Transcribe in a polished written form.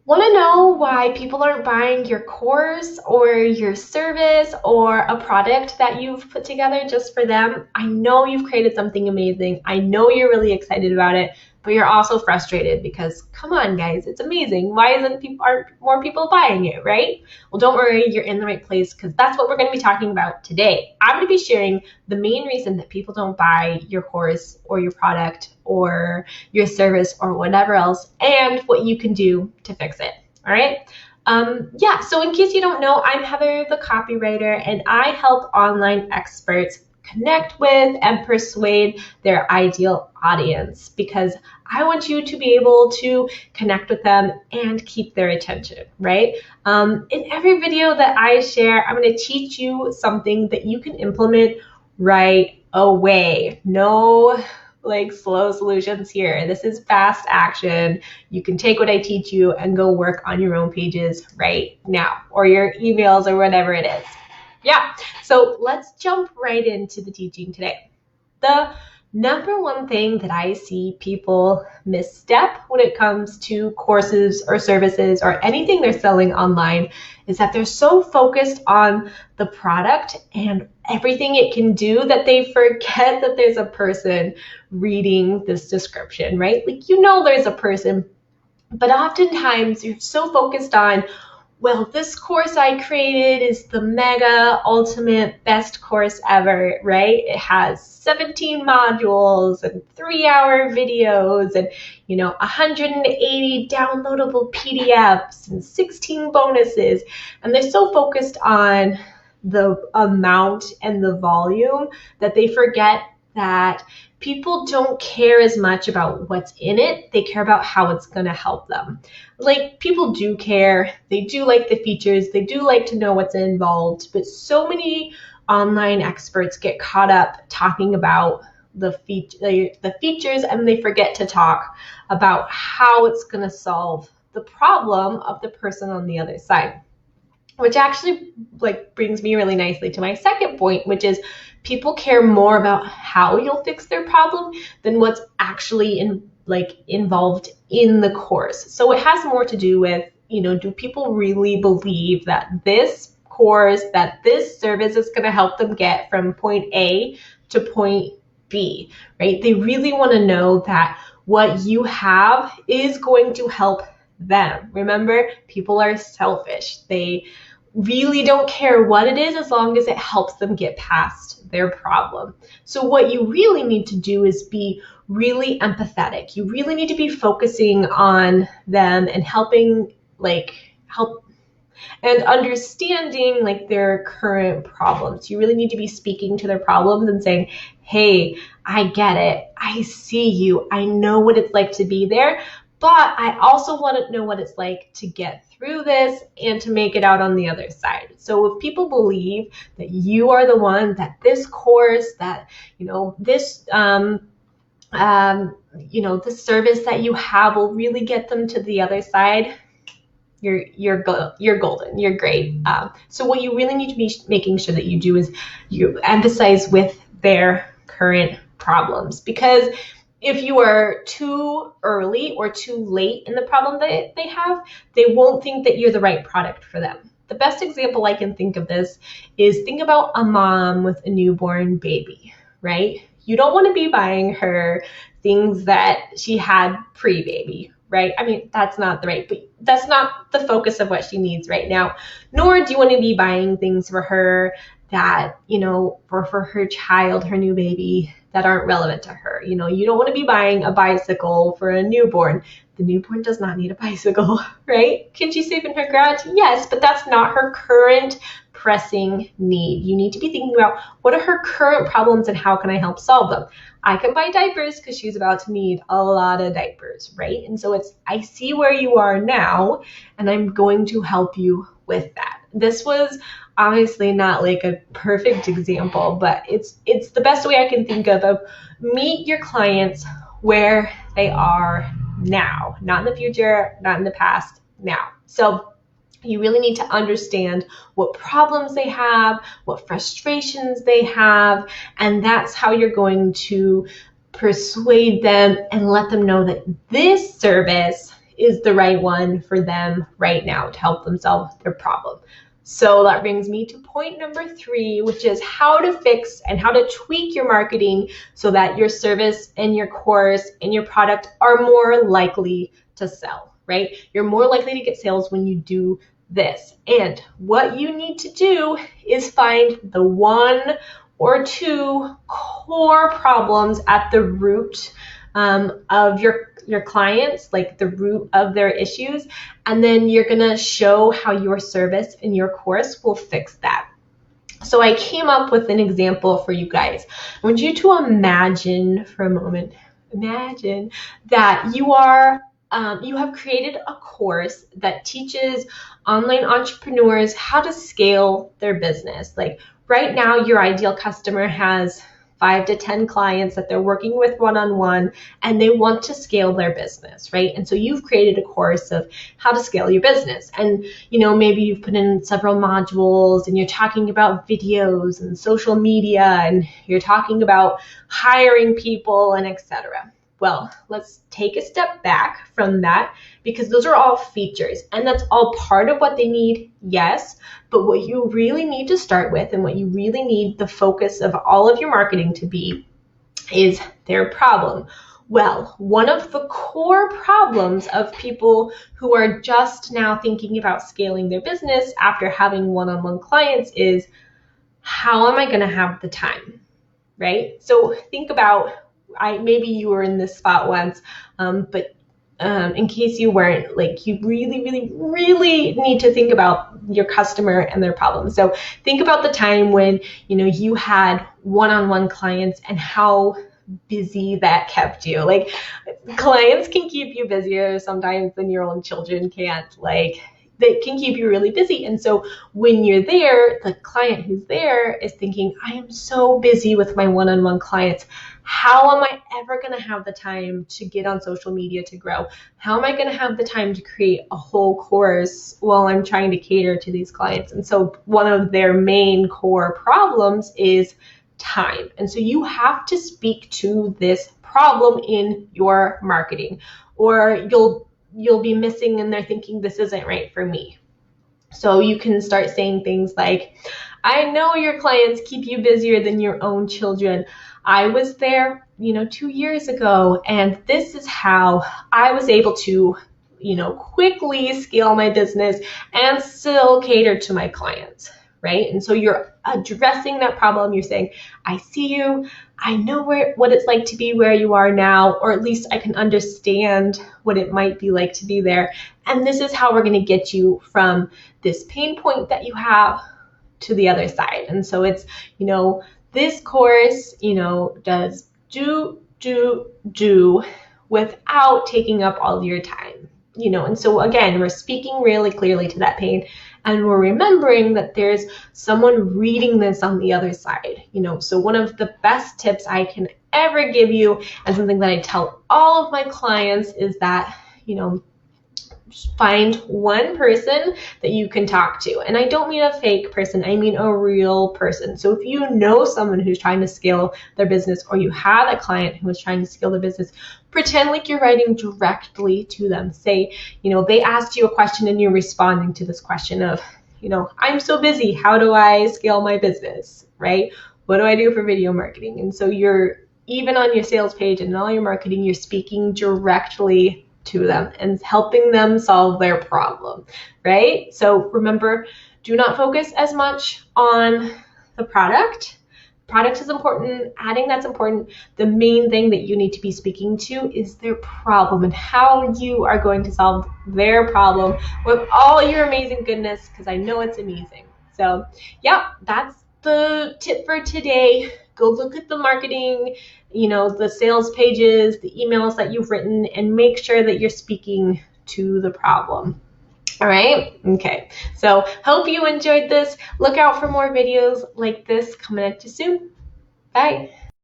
Want to know why people aren't buying your course or your service or a product that you've put together just for them? I know you've created something amazing. I know you're really excited about it, but you're also frustrated because come on guys, it's amazing. Why aren't more people buying it, right? Well, don't worry, you're in the right place because that's what we're going to be talking about today. I'm going to be sharing the main reason that people don't buy your course or your product or your service or whatever else, and what you can do to fix it. All right. Yeah, so in case you don't know, I'm Heather, the copywriter, and I help online experts connect with and persuade their ideal audience because I want you to be able to connect with them and keep their attention, right? In every video that I share, I'm going to teach you something that you can implement right away. No slow solutions here. This is fast action. You can take what I teach you and go work on your own pages right now, or your emails or whatever it is. Yeah, so let's jump right into the teaching today. The number one thing that I see people misstep when it comes to courses or services or anything they're selling online is that they're so focused on the product and everything it can do that they forget that there's a person reading this description, right? There's a person, but oftentimes you're so focused on, well, this course I created is the mega ultimate best course ever, right? It has 17 modules and 3-hour videos and 180 downloadable PDFs and 16 bonuses. And they're so focused on the amount and the volume that they forget that people don't care as much about what's in it. They care about how it's going to help them. People do care. They do like the features. They do like to know what's involved. But so many online experts get caught up talking about the features and they forget to talk about how it's going to solve the problem of the person on the other side. Which actually brings me really nicely to my second point, which is people care more about how you'll fix their problem than what's actually involved in the course. So it has more to do with, do people really believe that this course, that this service is going to help them get from point A to point B, right? They really want to know that what you have is going to help them. Remember, people are selfish. They really don't care what it is as long as it helps them get past their problem. So what you really need to do is be really empathetic. You really need to be focusing on them and helping help and understanding their current problems. You really need to be speaking to their problems and saying, hey, I get it. I see you. I know what it's like to be there, but I also want to know what it's like to get through this and to make it out on the other side. So if people believe that you are the one, that this course, that, this, the service that you have will really get them to the other side, you're golden. You're great. So what you really need to be making sure that you do is you emphasize with their current problems, because if you are too early or too late in the problem that they have, they won't think that you're the right product for them. The best example I can think of this is, think about a mom with a newborn baby, right? You don't want to be buying her things that she had pre-baby, right? I mean, that's not the focus of what she needs right now. Nor do you want to be buying things for her that, for her child, her new baby, that aren't relevant to her. You don't want to be buying a bicycle for a newborn. The newborn does not need a bicycle, right? Can she sleep in her garage? Yes, but that's not her current pressing need. You need to be thinking about, what are her current problems and how can I help solve them? I can buy diapers because she's about to need a lot of diapers, right? And so I see where you are now and I'm going to help you with that. This was obviously not a perfect example, but it's the best way I can think of meet your clients where they are now, not in the future, not in the past, now. So you really need to understand what problems they have, what frustrations they have, and that's how you're going to persuade them and let them know that this service is the right one for them right now to help them solve their problem. So that brings me to point number 3, which is how to fix and how to tweak your marketing so that your service and your course and your product are more likely to sell, right? You're more likely to get sales when you do this. And what you need to do is find the 1 or 2 core problems at the root of your clients, like the root of their issues, and then you're gonna show how your service and your course will fix that. So I came up with an example for you guys. I want you to imagine for a moment, imagine that you have created a course that teaches online entrepreneurs how to scale their business. Like right now, your ideal customer has 5 to 10 clients that they're working with one-on-one, and they want to scale their business, right? And so you've created a course of how to scale your business. And, maybe you've put in several modules and you're talking about videos and social media and you're talking about hiring people and etc. Well, let's take a step back from that because those are all features and that's all part of what they need, yes. But what you really need to start with and what you really need the focus of all of your marketing to be is their problem. Well, one of the core problems of people who are just now thinking about scaling their business after having one-on-one clients is, how am I going to have the time, right? So think about, maybe you were in this spot once, but in case you weren't, like you really, really, really need to think about your customer and their problems. So think about the time when, you had one-on-one clients and how busy that kept you. Like clients can keep you busier sometimes than your own children can't. Like they can keep you really busy. And so when you're there, the client who's there is thinking, I am so busy with my one-on-one clients. How am I ever going to have the time to get on social media to grow? How am I going to have the time to create a whole course while I'm trying to cater to these clients? And so one of their main core problems is time. And so you have to speak to this problem in your marketing, or you'll be missing and they're thinking this isn't right for me. So you can start saying things like, I know your clients keep you busier than your own children. I was there, 2 years ago, and this is how I was able to, quickly scale my business and still cater to my clients, right? And so you're addressing that problem. You're saying, I see you. I know what it's like to be where you are now, or at least I can understand what it might be like to be there. And this is how we're going to get you from this pain point that you have to the other side. And so it's, this course, does do without taking up all your time, and so again, we're speaking really clearly to that pain and we're remembering that there's someone reading this on the other side, so one of the best tips I can ever give you and something that I tell all of my clients is that, find one person that you can talk to. And I don't mean a fake person, I mean a real person. So if you know someone who's trying to scale their business, or you have a client who is trying to scale their business, pretend like you're writing directly to them. Say, they asked you a question and you're responding to this question of, I'm so busy, how do I scale my business, right? What do I do for video marketing? And so you're, even on your sales page and all your marketing, you're speaking directly to them and helping them solve their problem, right? So remember, do not focus as much on the product. Product is important, adding that's important. The main thing that you need to be speaking to is their problem and how you are going to solve their problem with all your amazing goodness, because I know it's amazing. So yeah, that's the tip for today. Go look at the marketing, the sales pages, the emails that you've written, and make sure that you're speaking to the problem. All right? Okay. So hope you enjoyed this. Look out for more videos like this coming at you soon. Bye.